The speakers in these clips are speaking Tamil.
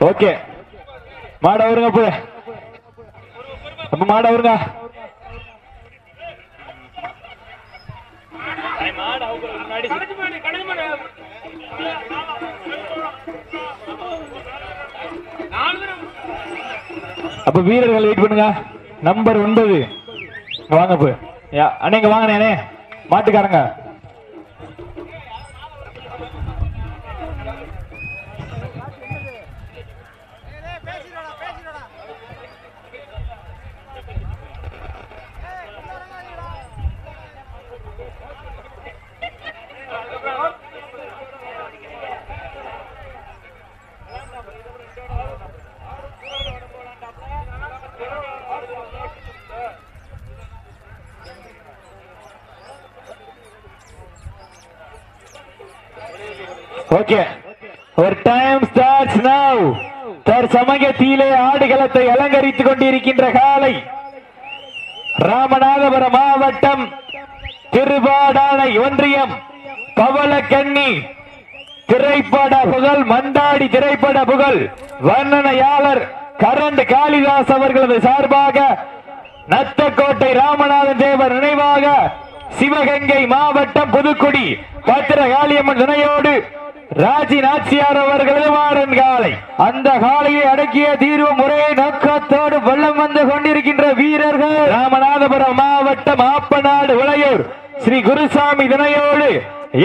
ஓகே மாட வருங்க போய் அப்ப மாட வருங்க அப்ப வீரர்கள் வெயிட் பண்ணுங்க நம்பர் 9 வாங்க போய் அண்ணே வாங்க அண்ணே மாட்டுக்காரங்க ஓகே ஒரு டைம் ஸ்டார்ட்ஸ் நவ தற்சமயத்திலே ஆடுகளத்தை அலங்கரித்துக் கொண்டிருக்கின்ற காலை ராமநாதபுரம் மாவட்டம் திருவாடானை ஒன்றியம் பவளக்கண்ணி திரைப்பட புகழ் மண்டாடி திரைப்பட புகழ் வர்ணனையாளர் கரண்ட் காளிதாஸ் அவர்களது சார்பாக நத்தக்கோட்டை ராமநாதன் தேவர் நினைவாக சிவகங்கை மாவட்டம் புதுக்குடி பத்திரகாளியம்மன் துணையோடு ராஜி நாச்சியார் அவர்களது மாறன் காலை அந்த காலையை அடக்கிய தீர்வும் ஒரே நோக்கத்தோடு வெள்ளம் வந்து கொண்டிருக்கின்ற வீரர்கள் ராமநாதபுரம் மாவட்டம் ஆப்பநாடு உளையூர் ஸ்ரீ குருசாமி துணையோடு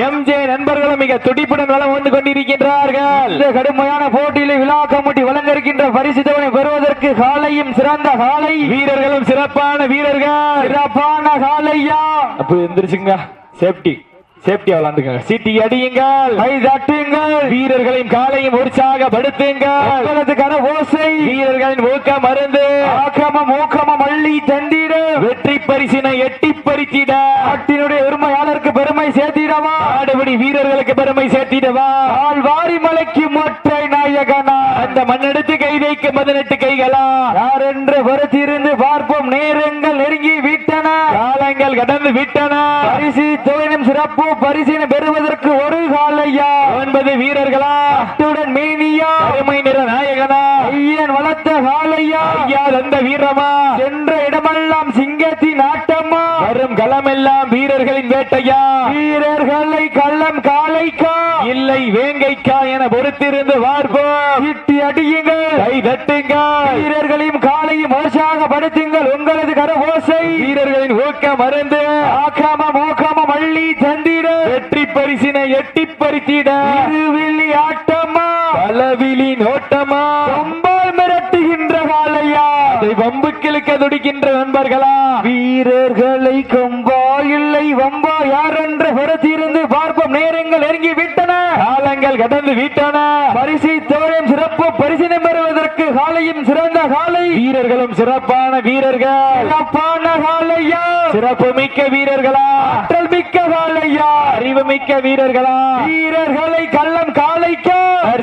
எம்ஜே நண்பர்களும் மிக துடிப்புடன் வளம் வந்து கொண்டிருக்கின்றார்கள். இந்த கடுமையான போட்டியில் விழா கமிட்டி வழங்க இருக்கின்ற பரிசு தொகையை பெறுவதற்கு காலையும் சிறந்த காலை வீரர்களும் சிறப்பான வீரர்கள் சிறப்பான காலையா அப்ப எந்திரிச்சுங்க சேப்டி விளாண்டுங்க சீட்டி அடியுங்கள் கை தட்டுங்கள் வீரர்களின் காலையும் உற்சாகப்படுத்துங்கள் ஓசை வீரர்களின் ஊக்கம் மருந்து ஆக்கமம் ஊக்கமம் அள்ளி தந்திட வெற்றி பரிசினை எட்டி பறித்திட நாட்டினுடைய உரிமையாளருக்கு பெருமை சேர்த்திடவா ஆடுபடி வீரர்களுக்கு பெருமை சேர்த்திடவா ஆழ்வாரி மலைக்கு மொற்றை நாயகனா அந்த மண்ணெடுத்து கை வைக்க 18 கைகளா யார் என்று பொறுத்திருந்து பார்ப்போம். நேரங்கள் நெருங்கி விட்டன காலங்கள் கடந்து விட்டன பரிசு தொகையும் சிறப்பு பரிசினை பெறுவதற்கு ஒரு காலையா 9 வீரர்களா அத்துடன் மேனியா அருமை நிற நாயகனா ஐயன் வளர்த்த காலையா ஐயா அந்த வீரமா சென்ற இடமெல்லாம் சிங்கத்தின் ஆட்டமா வரும் களமெல்லாம் வீரர்களின் வேட்டையா வீரர்களை கள்ளம் காலைக்கா இல்லை வேங்கைக்கா என பொறுத்திருந்து பார்ப்போம். இட்டி அடியுங்கள் கை தட்டுங்கள் வீரர்களையும் காலையும் உற்சாகப்படுத்துங்கள் உங்களது கரவோசை வீரர்களின் ஊக்கம் மருந்து ஆக்காமம் ஊக்கமம் அள்ளி தந்திட வெற்றி பரிசினை எட்டி பறித்திட இருவில்லி ஆட்டமா பலவிழி நோட்டமா கொம்பால் மிரட்டுகின்ற காலையா அதை வம்பு கிழக்க துடிக்கின்ற நண்பர்களா வீரர்களை கொம்பா இல்லை வம்பா யார் என்று பொறுத்திருந்து பார்ப்போம். நேரங்கள் நெருங்கி விட்டன காலங்கள் கடந்து விட்டன பரிசு தோழம் சிறப்பு பரிசினை பெறுவதற்கு காலையும் சிறந்த காலை வீரர்களும் சிறப்பான வீரர்கள் சிறப்பான காலையா சிறப்பு மிக்க வீரர்களா ஆற்றல் மிக்க காலையா அறிவு மிக்க வீரர்களா வீரர்களை கள்ளம் காலைக்கா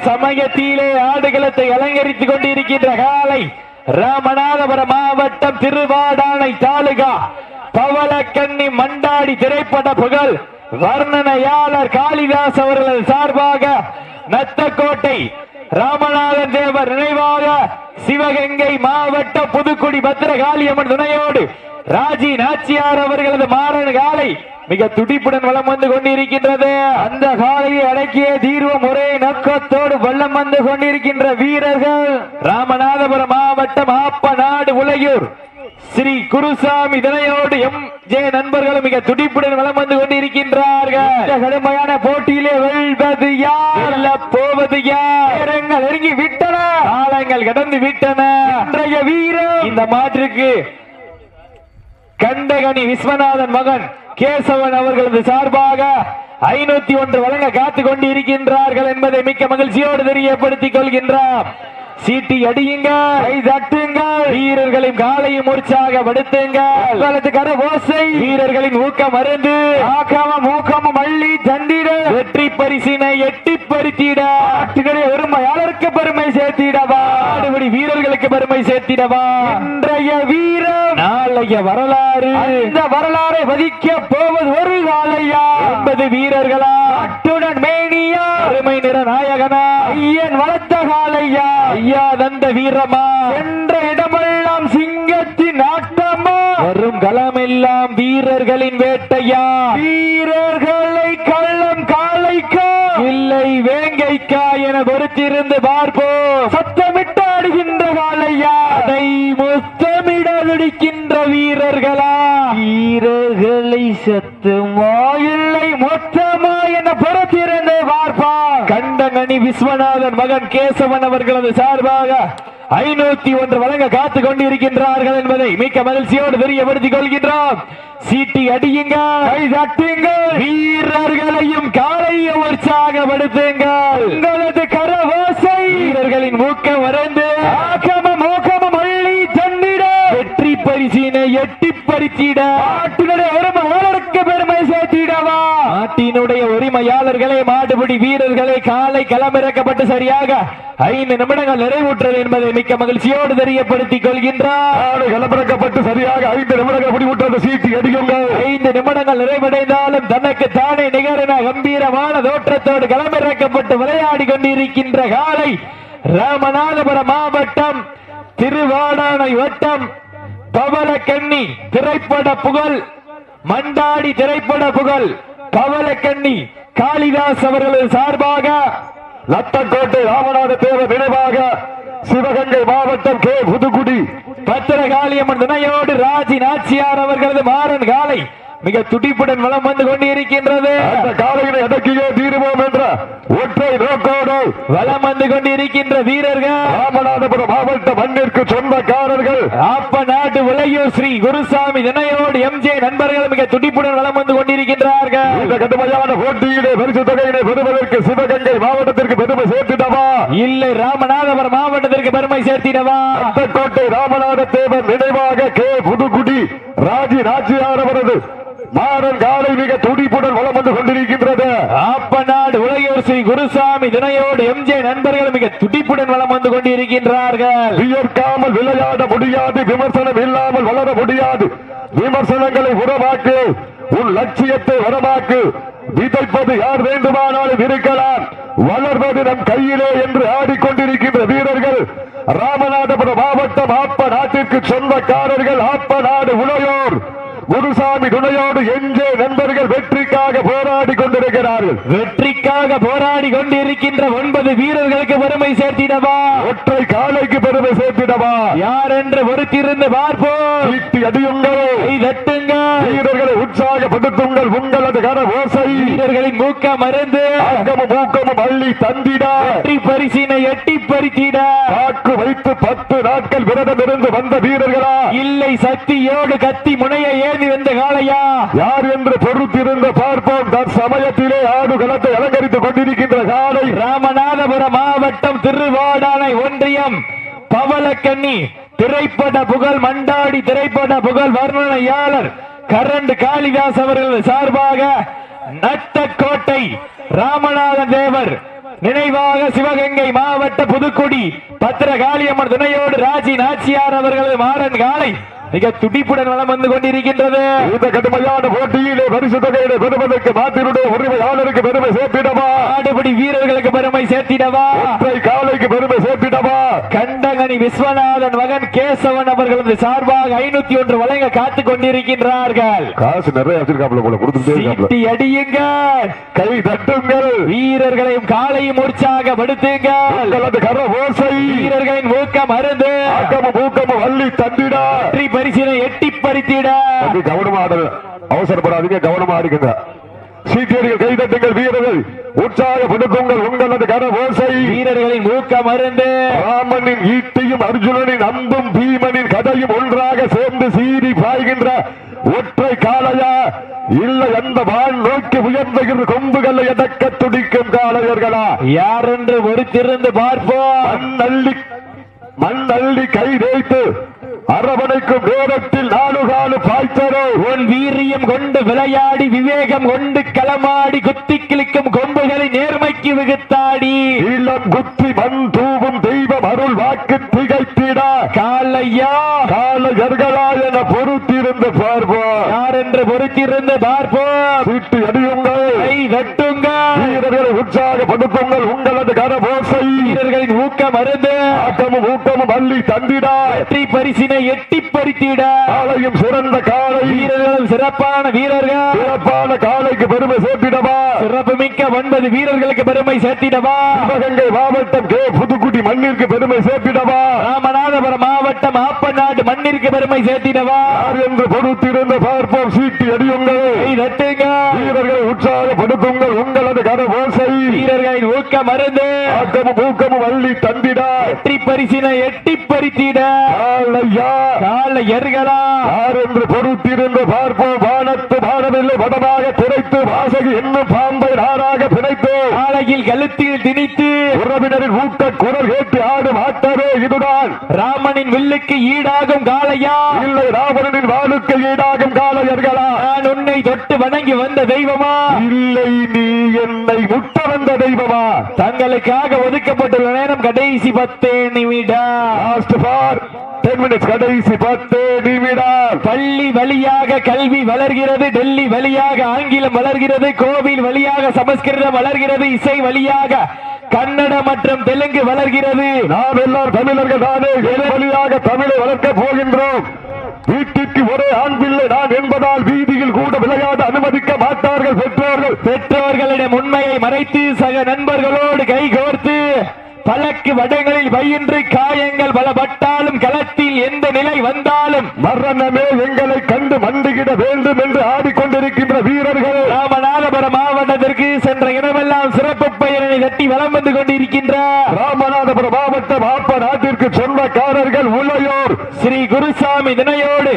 சமயத்திலே ஆடுகளத்தை அலங்கரித்துக் கொண்டிருக்கின்ற காலை ராமநாதபுரம் மாவட்டம் திருவாடானை தாலுகா பவளக்கண்ணி மண்டாடி திரைப்பட புகழ் வர்ணனையாளர் காளிதாஸ் அவர்களது சார்பாக நத்தக்கோட்டை ராமநாதன் தேவர் நினைவாக சிவகங்கை மாவட்டம் புதுக்குடி பத்திரகாளியம்மன் துணையோடு ராஜி நாச்சியார் அவர்களது மாறன் காலை மிக துடிப்புடன் வளம் வந்து கொண்டிருக்கின்றது. அந்த காலையை அடக்கிய தீர்வம் ஒரே நோக்கத்தோடு வளம் வந்து கொண்டிருக்கின்ற வீரர்கள் ராமநாதபுரம் மாவட்டம் ஆப்பநாடு உளையூர் ஸ்ரீ குருசாமி தினையோடு எம்ஜே நண்பர்களும் மிக துடிப்புடன் வளம் வந்து கொண்டிருக்கின்றார்கள். கடுமையான போட்டியிலே வெல்வது யார் போவது யார் நேரங்கள் நெருங்கி விட்டன காலங்கள் கடந்து விட்டன. இன்றைய வீரர் இந்த மாற்றுக்கு கண்டகனி விஸ்வநாதன் மகன் கேசவன் அவர்களது சார்பாக 501 வழங்க காத்துக் கொண்டு இருக்கின்றார்கள் என்பதை மிக்க மகிழ்ச்சியோடு தெரியப்படுத்திக் கொள்கின்றார். சீட்டி அடியுங்க கை தட்டுங்க வீரர்களின் காலையும் உற்சாகப்படுத்துங்க ஓசை வீரர்களின் ஊக்கம் மருந்து ஆக்கமம் ஊக்கமும் அள்ளி தந்திட வெற்றி பரிசினை எட்டி பறித்திட நாட்டினுடைய உரிமையாளருக்கு பெருமை சேர்த்திடவா ஆடுபடி வீரர்களுக்கு பெருமை சேர்த்திடவா. இன்றைய வீரம் நாளைய வரலாறு இந்த வரலாறை வதிக்க போவது ஒரு காலையா 9 வீரர்களா அத்துடன் மேனியா அருமை நிற நாயகனா ஐயன் வளர்த்த காலையா ஐயா தந்த வீரமா என்ற இடமெல்லாம் சிங்கத்தின் ஆட்டமா வரும் களமெல்லாம் வீரர்களின் வேட்டையா வீரர்களை கள்ளம் காளைக்கா இல்லை வேங்கைக்கா என பொறுத்திருந்து பார்ப்போம் சத்தமிட்டு ஆடுகின்ற காளையா அதை முத்தமிட துடிக்கின்ற வீரர்களா வீரர்களை சத்தமா இல்லை மொத்தமா என பொறுத்திருந்து பார்ப்பா கண்டங்கனி விஸ்வநாதன் மகன் கேசவன் அவர்களது சார்பாக 501 வழங்க காத்துக் கொண்டிருக்கின்றார்கள் என்பதை மிக்க மகிழ்ச்சியோடு தெரியப்படுத்திக் கொள்கின்றோம். சீட்டி அடியுங்க, வீரர்களையும் காலையை உற்சாகப்படுத்துங்கள். உங்களது கரவாசை வீரர்களின் ஊக்கம் வரைந்து ஆகமம் ஊக்கமும் அள்ளி தந்திட வெற்றி பரிசினை எட்டி பறித்திட நாட்டினுடைய உரிமையாளருக்கு பெருமை சேர்த்திடவா நாட்டினுடைய உரிமையாளர்களே மாடுபிடி வீரர்களை காலை களமிறக்கப்பட்டு சரியாக 5 நிமிடங்கள் நிறைவுற்றது என்பதை மிக்க மகிழ்ச்சியோடு தெரியப்படுத்திக் கொள்கின்றார். களமிறக்கப்பட்டு சரியாக 5 நிமிடங்கள் முடிவுற்றது. சீட்டி அடியுங்கள். 5 நிமிடங்கள் நிறைவடைந்தாலும் தனக்கு தானே நிகரென கம்பீரமான தோற்றத்தோடு களமிறக்கப்பட்டு விளையாடி கொண்டிருக்கின்ற காலை ராமநாதபுரம் மாவட்டம் திருவாடானை வட்டம் பவளக்கண்ணி திரைப்பட புகழ் மண்டாடி திரைப்பட புகழ் பவளக்கண்ணி காளிதாஸ் அவர்களது சார்பாக லத்தக்கோட்டை ராமநாத தேவர் நினைவாக சிவகங்கை மாவட்டம் கே புதுக்குடி பத்திரகாளியம்மன் துணையோடு ராஜி நாச்சியார் அவர்களது மாறன் காலை மிக துடிப்புடன் வளம் வந்து கொண்டிருக்கின்றது. அந்த காலையினை அடக்கியே தீருவோம் என்ற ஒற்றை நோக்கோடு வளம் வந்து கொண்டிருக்கின்ற வீரர்கள் ராமநாதபுரம் மாவட்ட மண்ணிற்கு சொந்தக்காரர்கள் ஆப்ப நாட்டு விளையூர் ஸ்ரீ குருசாமி தினையோடு எம்ஜே நண்பர்கள் மிக துடிப்புடன் வளம் வந்து கொண்டிருக்கின்றார்கள். இந்த கடுமையான போட்டியிலே பரிசு தொகையினை பெறுவதற்கு சிவகங்கை மாவட்டத்திற்கு பெருமை சேர்த்திடவா இல்லை ராமநாதபுரம் மாவட்டத்திற்கு பெருமை சேர்த்திடவா அத்தக்கோட்டை ராமநாத தேவர் நினைவாக கே புதுக்குடி ராஜி நாச்சியார் அவரது மாறன் காலை மிக துடிப்புடன் வளம் வந்து கொண்டிருக்கின்றது. ஆப்பநாடு உலகியோர் ஸ்ரீ குருசாமி தினையோடு எம்ஜே நண்பர்கள் மிக துடிப்புடன் வளம் வந்து கொண்டிருக்கின்றார்கள். வியர்க்காமல் விளையாட முடியாது, விமர்சனம் இல்லாமல் வளர முடியாது. விமர்சனங்களை உரமாக்கு, உன் லட்சியத்தை வரமாக்கு. விதைப்பது யார் வேண்டுமானாலும் இருக்கலாம், வளர்வது நம் கையிலே என்று ஆடிக்கொண்டிருக்கின்ற வீரர்கள் ராமநாதபுரம் மாவட்டம் ஆப்ப நாட்டிற்கு சொந்தக்காரர்கள் ஆப்ப நாடு உலகியோர் குருசாமி துணையோடு எஞ்சே நண்பர்கள் வெற்றிக்காக போராடி கொண்டிருக்கிறார்கள். வெற்றிக்காக போராடி கொண்டிருக்கின்ற 9 வீரர்களுக்கு பெருமை சேர்த்திடவா ஒற்றை காலைக்கு பெருமை சேர்த்திடவா யார் என்று பொறுத்திருந்து பார்ப்போம். சீட்டி அடியுங்கள், வீரர்களை உற்சாகப்படுத்துங்கள். உங்களது கர ஓசை வீரர்களின் மூக்கம் மருந்து ஆக்கமும் ஊக்கமும் அள்ளி தந்திட வெற்றி பரிசினை எட்டி பறித்திட காக்கு வைத்து 10 நாட்கள் விரதம் இருந்து வந்த வீரர்களா இல்லை சக்தியோடு கத்தி முனையை ஏந்தி வந்த காளையா யார் என்று பொறுத்திருந்து பார்ப்போம். தற்சமயத்திலே ஆடுகளத்தை அலங்கரித்துக் கொண்டிருக்கின்ற காலை ராமநாதபுரம் மாவட்டம் திருவாடானை ஒன்றியம் பவளக்கண்ணி திரைப்பட புகழ் மண்டாடி திரைப்பட புகழ் வர்ணனையாளர் கரண்ட் காளிதாஸ் அவர்கள் சார்பாக நட்டக்கோட்டை ராமநாதன் தேவர் நினைவாக சிவகங்கை மாவட்ட புதுக்குடி பத்திரகாளியம்மன் துணையோடு ராஜி நாச்சியார் அவர்களது மாறன் காலை மிக துடிப்புடன் வளம் வந்து கொண்டிருக்கின்றது. இந்த கடுமையான போட்டியிலே பரிசு தொகையிலே பெறுவதற்கு நாட்டினுடைய உரிமையாளருக்கு பெருமை சேர்த்திடவா ஆடுபடி வீரர்களுக்கு பெருமை சேர்த்திடவா ஒற்றை காலைக்கு பெருமை சேர்த்திடவா கண்டங்கனி விஸ்வநாதன் மகன் கேசவன் அவர்களது சார்பாக 501 வழங்க காத்துக் கொண்டிருக்கின்றார்கள். காசு நிறைய வச்சிருக்காப்ல போல கொடுத்துட்டே அடியுங்கள், கை தட்டுங்கள், வீரர்களையும் காலையும் உற்சாகப்படுத்துங்கள். கர ஓசை வீரர்களின் ஊக்கம் அருந்து ஆக்கமும் ஊக்கமும் அள்ளி தந்திட பரிசினை எட்டி பறித்திட கவனமா அவசரப்படாதீங்க, கவனமா அடிக்குங்க. சீட்டியர்கள் கைதட்டுங்கள், வீரர்கள் உற்சாகப்படுத்துங்கள். உங்களது கர ஓசை வீரர்களின் ஊக்கம் அருந்து ராமனின் ஈட்டியும் அர்ஜுனனின் அம்பும் பீமனின் கதையும் ஒன்றாக சேர்ந்து சீறி பாய்கின்ற ஒற்றை காளையா இல்லை அந்த வான் நோக்கி உயர்ந்துகின்ற கொம்புகளை எதக்க துடிக்கும் காளையர்களா யார் என்று ஒருத்திருந்து பார்ப்போம். மண் அள்ளி கை வைத்து அரவணைக்கும் நேரத்தில் 4 காலு பாய்ச்சரோ உன் வீரியம் கொண்டு விளையாடி விவேகம் கொண்டு களமாடி குத்தி கிளிக்கும் கொம்புகளை நேர்மைக்கு விகுத்தாடி இளம் குத்தி மண் தூவும் தெய்வம் அருள் வாக்கு திகைத்திட காலையா காலையர்களா என பொறுத்திருந்து பார்ப்போம். யார் என்று பொறுத்திருந்து பார்ப்போம். சீட்டு அடியுங்கள், கை வெட்டுங்கள், வீரர்களை உற்சாகப்படுத்துங்கள். உங்களது கரபோசை வீரர்களின் ஊக்கம் அருந்து ஆட்டமும் ஊக்கமும் அள்ளி தந்திட வெற்றி பரிசினை எட்டி பறித்திட காலையும் சிறந்த காலை வீரர்களும் சிறப்பான வீரர்கள் சிறப்பான காலைக்கு பெருமை சேர்த்திடவா சிறப்பு மிக்க 9 வீரர்களுக்கு பெருமை சேர்த்திடவா சிவகங்கை மாவட்டம் கே புதுக்குடி மண்ணிற்கு பெருமை சேர்த்திடவா ராமநாதபுரம் மாவட்டம் ஆப்பநாடு மண்ணிற்கு பெருமை சேர்த்திடவா யார் என்று பொறுத்திருந்து பார்ப்போம் சீட்டி அடியுங்கள் வீரர்களை உற்சாகப்படுத்துங்கள் உங்களது கரவோசை வீரர்களின் ஊக்கம் அருந்து ஆட்டமும் ஊக்கமும் அள்ளி தந்திட வெற்றி பரிசினை எட்டி பறித்திட காளையர்களா யார் என்று பொறுத்திருந்து பார்ப்போம் வானத்து வானவில்லை வடமாக துடைத்து வாசகி என்னும் பாம்பை நாராக பிணைத்து காலையில் கழுத்தில் திணித்து உறவினரின் ஊக்க குரல் கேட்டு ஆடும் ஆட்டமே இதுதான் ராமனின் வில்லுக்கு ஈடாகும் காளையா இல்லை ராவணனின் வாளுக்கு ஈடாகும் காளையர்களா நான் உன்னை தொட்டு வணங்கி வந்த தெய்வமா இல்லை நீ என்னை முட்ட வந்த தெய்வமா தங்களுக்காக ஒதுக்கப்பட்டுள்ள நேரம் கடைசி 10 நிமிடம் கடைசி 10 நிமிடம் பள்ளி வழியாக கல்வி வளர்கிறது டெல்லி வழியாக ஆங்கிலம் வளர்கிறது கோவில் வழியாக சமஸ்கிருதம் வளர்கிறது இசை வழியாக கன்னடம் மற்றும் தெலுங்கு வளர்கிறது நாம் எல்லாரும் தமிழர்கள் தானே வழியாக தமிழை வளர்க்க போகின்றோம் வீட்டுக்கு ஒரே ஆண் பிள்ளை நான் என்பதால் வீதியில் கூட விளையாட அனுமதிக்க மாட்டார்கள் பெற்றோர்களிடம் உண்மையை மறைத்து சக நண்பர்களோடு கைகோர்த்து பலக்கு வடங்களில் பயின்று காயங்கள் பலப்பட்டாலும் களத்தில் எந்த நிலை வந்தாலும் மரணமே எங்களை கண்டு மண்டிகிட வேண்டும் என்று ஆடிக்கொண்டிருக்கின்ற வீரர்கள் ராமநாதபுரம் மாவட்டத்திற்கு சென்ற இடமெல்லாம் சிறப்பு பெயரை தட்டி வலம் வந்து கொண்டிருக்கின்ற ராமநாதபுரம் மாவட்டம் ஆப்ப நாட்டிற்கு சொந்தக்காரர்கள் உளையோர் ஸ்ரீ குருசாமி தினையோடு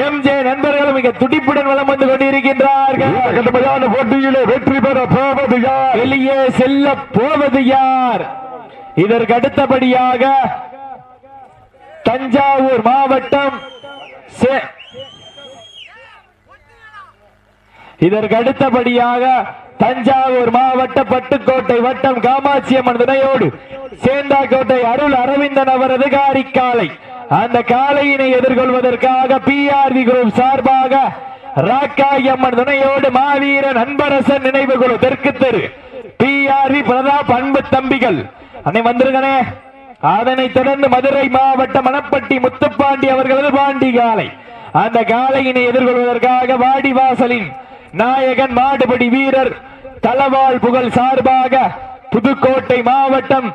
எம்ஜே நண்பர்கள் மிக துடிப்புடன் வலம் வந்து கொண்டிருக்கின்றார்கள். கடுமையான போட்டியிலே வெற்றி பெற போவது யார், வெளியே செல்ல போவது யார்? இதற்கு அடுத்தபடியாக தஞ்சாவூர் மாவட்டம் பட்டுக்கோட்டை வட்டம் காமாட்சியம்மன் துணையோடு சேந்தாக்கோட்டை அருள் அரவிந்தன் அவரது காரிக்காலை. அந்த காலையினை எதிர்கொள்வதற்காக பிஆர்வி குரூப் சார்பாக ராக்காயம்மன் துணையோடு மாவீரன் அன்பரசன் நினைவு குழு தெற்கு தெரு பிஆர்வி பிரதாப் அன்பு தம்பிகள் அன்னை வந்திருக்கனே. அதனைத் தொடர்ந்து மதுரை மாவட்டம் மணப்பட்டி முத்துப்பாண்டி அவர்களது பாண்டி காலை. அந்த காலையினை எதிர்கொள்வதற்காக வாடிவாசலின் நாயகன் மாடுபடி வீரர் தலவாள் புகழ் சார்பாக புதுக்கோட்டை மாவட்டம்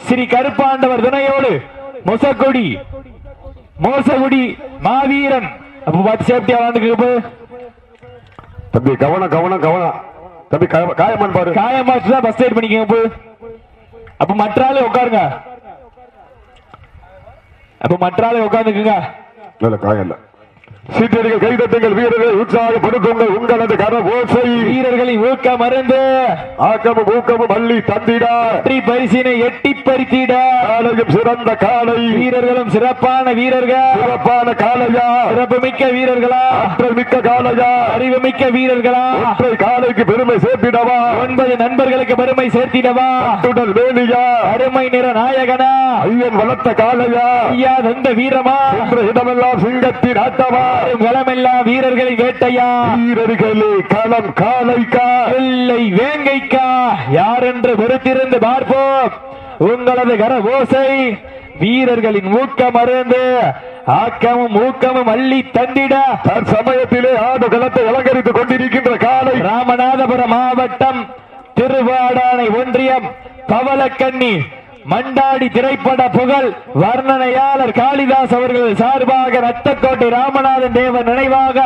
ஸ்ரீ கருப்பாண்டவர் துணையோடு மோசகுடி மாவீரன் சேப்டியா தம்பி கவனம் கவனம் கவனம் தம்பி காயமான் பாரு காயமாச்சுதான் பஸ் எய்ட் பண்ணிக்கோங்க. அப்ப மற்ற ஆளு உட்காருங்க. அப்ப மற்ற ஆளு உட்காந்துக்குங்க. காயம் இல்ல. சீட்டடிகள் கைதட்டுங்கள், வீரர்களை உற்சாகப்படுத்துங்கள். உங்களது கரவோசை வீரர்களின் ஊக்கம் மருந்து ஆக்கமும் ஊக்கமும் அள்ளி தந்திட வெற்றி பரிசினை எட்டி பறித்திட காலையும் சிறந்த காலை வீரர்களும் சிறப்பான வீரர்கள். சிறப்பான காலையா, சிறப்பு மிக்க வீரர்களா, ஆற்றல் மிக்க காலையா, அறிவு மிக்க வீரர்களா, ஒற்றை காலைக்கு பெருமை சேர்த்திடவா, 9 நண்பர்களுக்கு பெருமை சேர்த்திடவா, அத்துடல் வேணியா, அருமை நிற நாயகனா, ஐயன் வளர்த்த காலையா, ஐயா தந்த வீரமா, என்ற இடமெல்லாம் சிங்கத்தின் ஆட்டமா, களமெல்லாம் வீரர்களை வேட்டையா, வீரர்களே களம் காலைக்கா இல்லை வேங்கைக்கா, யார் என்று பொறுத்திருந்து பார்ப்போம். உங்களது கரவோசை வீரர்களின் ஊக்கம் அருந்து ஆக்கமும் ஊக்கமும் அள்ளி தந்திட சமயத்திலே ஆடு களத்தை அலங்கரித்துக் கொண்டிருக்கின்ற காலை ராமநாதபுரம் மாவட்டம் திருவாடானை ஒன்றியம் பவளக்கண்ணி மண்டாடி திரைப்பட புகழ் வர்ணனையாளர் காளிதாஸ் அவர்கள் சார்பாக ரத்தக்கோட்டை ராமநாதன் தேவன் நினைவாக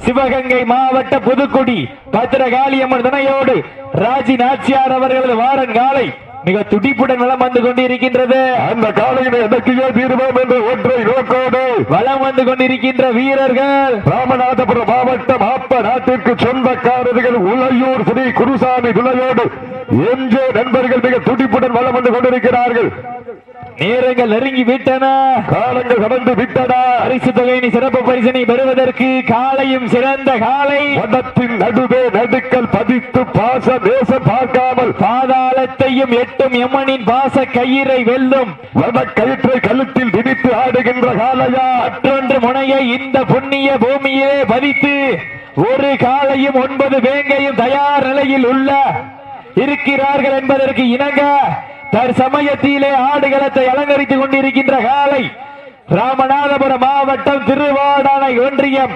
சிவகங்கை மாவட்ட புதுக்குடி பத்திரகாளியம்மன் துணையோடு ராஜி நாச்சியார் அவர்களது வாரன் காலை மிக துடிப்புடன் வளம் வந்து கொண்டிருக்கின்றது. அந்த காலையினை எதற்கையோ தீர்வோம் என்ற ஒன்றை நோக்கோடு வளம் வந்து கொண்டிருக்கின்ற வீரர்கள் ராமநாதபுரம் மாவட்டம் ஆப்ப நாட்டிற்கு சொந்தக்காரர்கள் உளையூர் ஸ்ரீ குருசாமி துணையோடு எம்ஜே நண்பர்கள் மிக துடிப்புடன் வளம் வந்து கொண்டிருக்கிறார்கள். நேரங்கள் நெருங்கி விட்டன, காலங்கள் கடந்து விட்டன. பரிசு தொகையினை சிறப்பு பரிசனை பெறுவதற்கு காலையும் சிறந்த காலை வடத்தின் நடுவே நடுக்கல் பதித்து பாச தேசம் பார்க்காமல் பாதாளத்தையும் எட்டும் எம்மனின் பாச கயிறை வெல்லும் வட கயிற்றை கழுத்தில் திணித்து ஆடுகின்ற காலையா, மற்றொன்று முனையை இந்த புண்ணிய பூமியிலே பதித்து ஒரு காலையும் 9 வேங்கையும் தயார் நிலையில் இருக்கிறார்கள் என்பதற்கு இணங்க தற்சமயத்திலே ஆடுகளத்தை அலங்கரித்துக் கொண்டிருக்கின்ற காலை ராமநாதபுரம் மாவட்டம் திருவாடானை ஒன்றியம்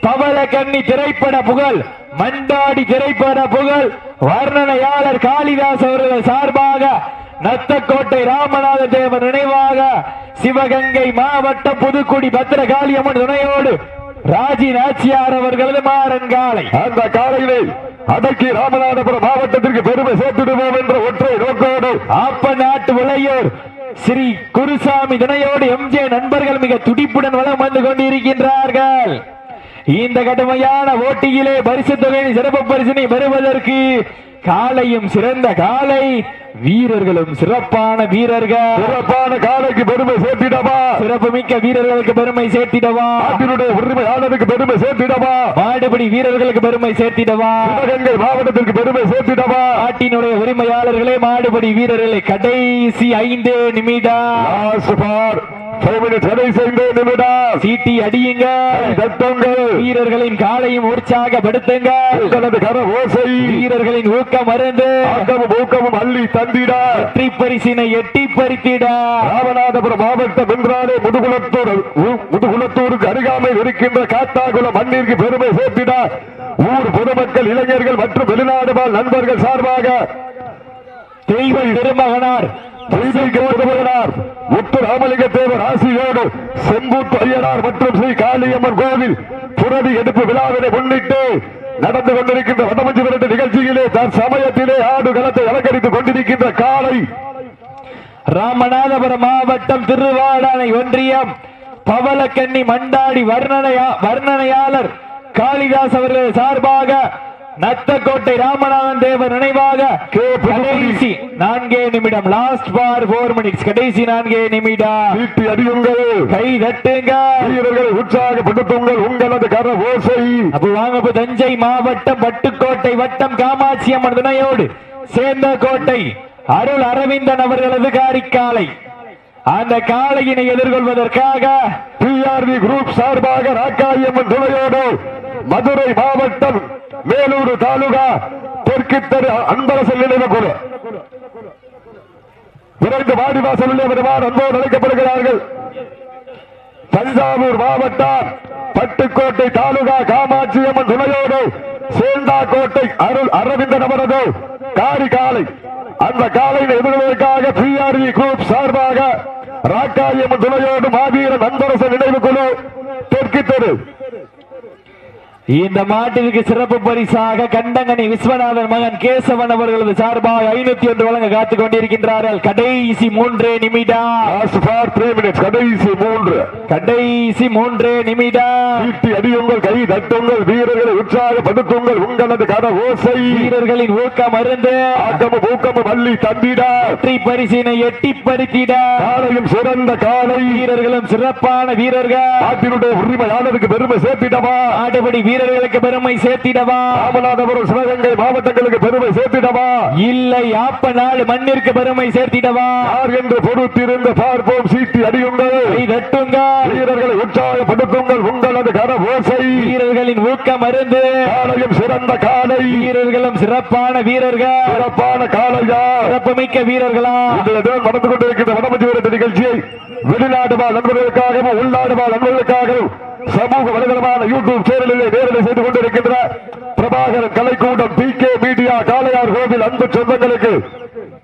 பவளக்கன்னி திரைப்பட புகழ் மண்டாடி திரைப்பட புகழ் வர்ணனையாளர் காளிதாஸ் அவர்கள் சார்பாக நத்தக்கோட்டை ராமநாத தேவர் நினைவாக சிவகங்கை மாவட்டம் புதுக்குடி பத்திரகாளியம்மன் துணையோடு ராஜி நாச்சியார் அவர்களது மாறன் காலை. அந்த காலையிலே அடக்கி ராமநாதபுரம் மாவட்டத்திற்கு பெருமை சேர்த்துடுவோம் என்ற ஒற்றை நோக்கோடு ஆப்ப நாட்டு விளையோர் ஸ்ரீ குருசாமி துணையோடு எம்ஜே நண்பர்கள் மிக துடிப்புடன் வலம் வந்து கொண்டிருக்கின்றார்கள். இந்த கடுமையான போட்டியிலே பரிசு தொகை சிறப்பு பரிசினை பெறுவதற்கு காலையும் சிறந்த காலை, வீரர்களும் சிறப்பான வீரர்கள். சிறப்பான காலைக்கு பெருமை சேர்த்திடவா, சிறப்பு மிக்க வீரர்களுக்கு பெருமை சேர்த்திடவா, நாட்டினுடைய உரிமையாளருக்கு பெருமை சேர்த்திடவா, மாடுபிடி வீரர்களுக்கு பெருமை சேர்த்திடவா, சிவகங்கை மாவட்டத்திற்கு பெருமை சேர்த்திடவா. நாட்டினுடைய உரிமையாளர்களே மாடுபிடி வீரர்களை கடைசி 5 நிமிடம் கடைசி 5 நிமிடம் சீட்டி அடியுங்க, வீரர்களின் காலையும் உற்சாகப்படுத்துங்க, கர ஓசை வீரர்களின் ஊக்கம் மருந்து ஊக்கமும் அள்ளி தந்திட வெற்றி பரிசினை எட்டி பறித்திட ராமநாதபுரம் மாவட்டம் என்றாலே முதுகுளத்தூருக்கு அருகாமையில் இருக்கின்ற காத்தாகுளம் மண்ணிற்கு பெருமை சேர்த்திட ஊர் பொதுமக்கள் இளைஞர்கள் மற்றும் வெளிநாடு வாழ் நண்பர்கள் சார்பாக தெய்வ திருமகனார் முத்து ராமலிங்க தேவர் ஆசியோடு செம்பூத்து ஐயனார் மற்றும் ஸ்ரீ காளியம்மன் கோவில் புரதி எடுப்பு விழாவினை முன்னிட்டு நடந்து கொண்டிருக்கின்ற வடமஞ்சி விரட்டு நிகழ்ச்சியிலே தற்சமயத்திலே ஆடுகளத்தை அலங்கரித்துக் கொண்டிருக்கின்ற காலை ராமநாதபுரம் மாவட்டம் திருவாடானை ஒன்றியம் பவளக்கன்னி மண்டாடி வர்ணனையாளர் காளிதாஸ் அவர்கள் சார்பாக நத்தக்கோட்டை ராமநாதன் தேவர் நினைவாக கடைசி 4 நிமிடம், லாஸ்ட் ஃபார் 4 மினிட்ஸ், கடைசி 4 நிமிடம். வீட்டி அடியுங்கள், கை தட்டுங்க, வீரர்களை உற்சாகப்படுத்துங்கள், உங்களது கர ஓசை. அப்ப வாங்க, தஞ்சை மாவட்டம் பட்டுக்கோட்டை வட்டம் காமாட்சி அம்மன் துணையோடு சேந்தக்கோட்டை அருள் அரவிந்தன் அவர்களது காரிக்காலை. அந்த காளையினை எதிர்கொள்வதற்காக PRV குரூப் சார்பாக ராக்காயம்மன் துணையோடு மதுரை மாவட்டம் மேலூர் தாலுகா தெற்கு தெரு அன்பரசல் நினைவு குழு விரைந்து வாடிவாசல் வருவார் அன்போடு அழைக்கப்படுகிறார்கள். தஞ்சாவூர் மாவட்டம் பட்டுக்கோட்டை தாலுகா காமாட்சி அம்மன் துணையோடு சேந்தாக்கோட்டை அருள் அரவிந்தன் அவரது காரிகாலை. அந்த காலையில் எதிர்வதற்காக PRV குரூப் சார்பாக ராக்காயம்மன் துணையோடு மாவீரன் அன்பரசல் நினைவு குழு தெற்கு தெரு. இந்த மாட்டிற்கு சிறப்பு பரிசாக கண்டங்கனி விஸ்வநாதன் மகன் கேசவன் அவர்களது சார்பாக 501 வழங்க காத்துக் கொண்டிருக்கின்றார்கள். கடைசி 3 நிமிடம், கடைசி 3 நிமிடம். வீட்டி அடியுங்கள், கை தட்டுங்கள், வீரர்களை உற்சாகப்படுத்துங்கள், உங்களது கர ஓசை. வீரர்களின் ஊக்கம் மருந்து ஆக்கமும் ஊக்கமும் அள்ளி தந்திட வெற்றி பரிசினை எட்டி பறித்திட காலையும் சிறந்த காலை, வீரர்களும் சிறப்பான வீரர்கள். நாட்டினுடைய உரிமையாளருக்கு பெருமை சேர்த்திடவா, ஆடுபடி வீரர்களுக்கு பெருமை சேர்த்திடவா, ராமநாதபுரம் சிவகங்கை மாவட்டங்களுக்கு பெருமை சேர்த்திடவா, இல்லை ஆப்ப நாடு மண்ணிற்கு பெருமை சேர்த்திடவா. யார் என்று பொறுத்திருந்து பார்ப்போம். சீட்டி அடியுங்கள், தட்டுங்க, வீரர்களை உற்சாகப்படுத்துங்கள், உங்களது கர ஓசை. வீரர்களின் ஊக்கம் மருந்து காலையும் சிறந்த காலை, வீரர்களும் சிறப்பான வீரர்கள். சிறப்பான காலையா, சிறப்புமிக்க வீரர்களா. நடந்து கொண்டிருக்கின்ற வடமஞ்சி விரட்டு நிகழ்ச்சியை வெளிநாடு வாழ் நண்பர்களுக்காகவும் உள்நாடு வாழ் நண்பர்களுக்காகவும் சமூக வலைதளமான யூடியூப் சேனலிலே நேரலை செய்து கொண்டிருக்கின்ற பிரபாகரன் கலைக்கூடம் PK மீடியா காளையார் கோவில் அன்பு சொந்தங்களுக்கு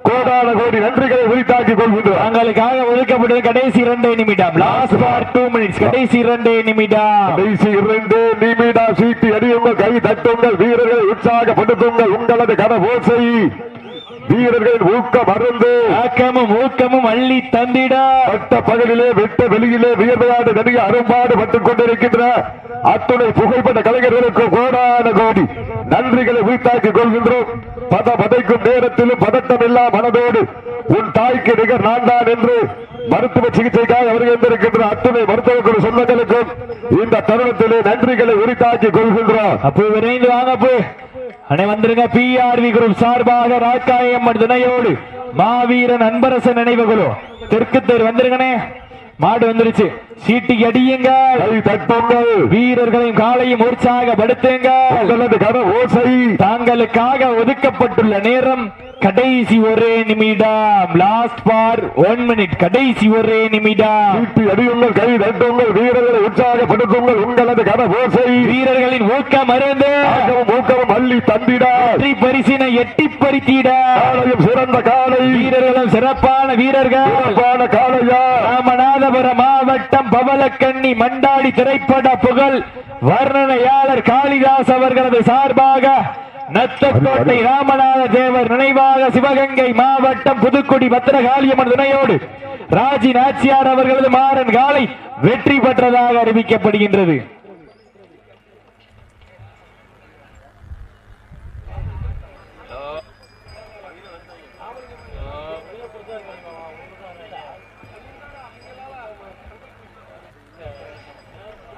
கோடான கோடி நன்றிகளை உரித்தாக்கிக் கொள்கின்றோம். தங்களுக்காக ஒதுக்கப்பட்டது கடைசி 2 நிமிடம், லாஸ்ட் ஃபார் 2 மினிட்ஸ், கடைசி 2 நிமிடம், கடைசி 2 நிமிடம். சீட்டி அடியுங்கள், கை தட்டுங்கள், வீரர்களை உற்சாகப்படுத்துங்கள், உங்களது கர ஓசை. வீரர்களின் ஊக்கம் மருந்து ஆக்கமும் ஊக்கமும் அள்ளி தந்திட பட்ட பகலிலே விட்ட வெளியிலே வியர்வையாடு நடிக அரும்பாடு பட்டுக் கொண்டிருக்கின்ற அத்துணை புகைப்பட்ட கலைஞர்களுக்கு கோடான கோடி நன்றிகளை உரித்தாக்கிக் கொள்கின்றோம். பதைக்கும் நேரத்திலும் பதட்டம் இல்லா மனதோடு உன் தாய்க்கு நிகர் நான் தான் என்று மருத்துவ சிகிச்சைக்காக வருகின்றிருக்கின்ற அத்துணை மருத்துவ சொந்தங்களுக்கும் இந்த தருணத்திலே நன்றிகளை உரித்தாக்கிக் கொள்கின்றோம். அப்போ விரைந்து வாங்க, அனை வந்துருங்க. PRV குரூப் சார்பாக ராக்காயம்மன் துணையோடு மாவீரன் அன்பரசன் நினைவுகளோ தெற்கு தெரு வந்துருங்கனே. மாடு வந்துருச்சு, சீட்டி அடியுங்க, வீரர்களையும் காலையும் உற்சாகப்படுத்துங்க. ஓசை. தாங்களுக்காக ஒதுக்கப்பட்டுள்ள நேரம் கடைசி ஒரே நிமிடம். Last for 1 minute. கடைசி ஒரே நிமிடம். அடியுங்கள், கை தட்டுங்கள், வீரர்களை உற்சாகப்படுத்துங்கள். உங்களது கனவோசை வீரர்களின் ஊக்கம் மருந்து ஊக்கம் அள்ளி தந்திட பரிசினை எட்டி பறித்திட சிறந்த காலை வீரர்களும் சிறப்பான வீரர்கள் காலையா. ராமநாதபுரம் மாவட்டம் பவளக்கண்ணி மண்டாடி திரைப்பட புகழ் வர்ணனையாளர் காளிதாஸ் அவர்களது சார்பாக நத்தக்கோட்டை ராமநாத தேவர் நினைவாக சிவகங்கை மாவட்டம் புதுக்குடி பத்திரகாளியம்மன் துணையோடு ராஜி நாச்சியார் அவர்களது மாறன் காலை வெற்றி பெற்றதாக அறிவிக்கப்படுகின்றது.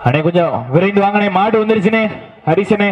அண்ணே கொஞ்சம் விரைந்து வாங்கனே, மாடு வந்துருச்சுனே ஹரிசனே.